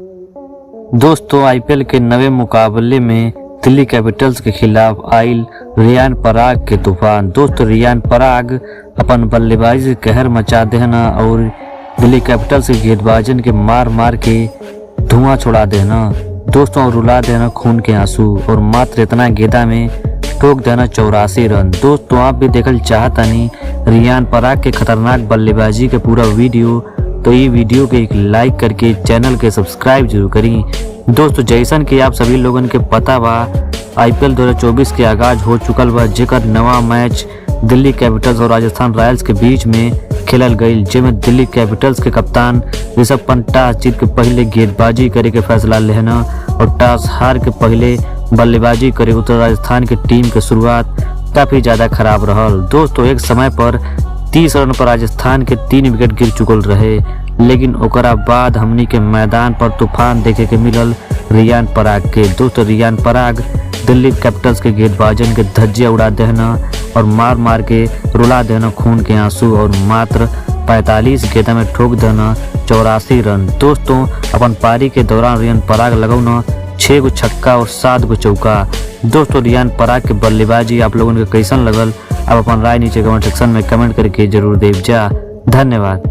दोस्तों आईपीएल के नवे मुकाबले में दिल्ली कैपिटल्स के खिलाफ आयल रियान पराग के तूफान। दोस्तों रियान पराग अपन बल्लेबाजी से कहर मचा देना और दिल्ली कैपिटल्स के गेंदबाजन के मार मार के धुआं छोड़ा देना दोस्तों, और रुला देना खून के आंसू, और मात्र इतना गेंदा में ठोक देना 84 रन। दोस्तों आप भी देखल चाहता नहीं रियान पराग के खतरनाक बल्लेबाजी के पूरा वीडियो, तो ये वीडियो के एक लाइक करके चैनल के सब्सक्राइब जरूर करी। दोस्तों जैसन कि आप सभी लोगन के पता बा आईपीएल 2024 के आगाज हो चुकल बा, जेकर नवा मैच दिल्ली कैपिटल्स और राजस्थान रॉयल्स के बीच में खेलल गईल, जेमे दिल्ली कैपिटल्स के कप्तान ऋषभ पंत टॉस जीत के पहले गेंदबाजी करे के फैसला लेना और टॉस हार के पहले बल्लेबाजी करे। उत्तर राजस्थान की टीम के शुरुआत काफी ज्यादा खराब रहल। दोस्तों एक समय पर 30 रन पर राजस्थान के 3 विकेट गिर चुकल रहे, लेकिन ओकरा बाद हमनी के मैदान पर तूफान देखे के मिलल रियान पराग के। दोस्तों रियान पराग दिल्ली कैपिटल्स के गेंदबाजन के धज्जियां उड़ा देना और मार मार के रुला देना खून के आंसू, और मात्र 45 गेंदा में ठोक देना 84 रन। दोस्तों अपन पारी के दौरान रियान पराग लगौना 6 गो छक्का और 7 गो चौका। दोस्तों रियान पराग के बल्लेबाजी आप लोगों के कैसन लगल, आप अपन राय नीचे कमेंट सेक्शन में कमेंट करके जरूर देव जा। धन्यवाद।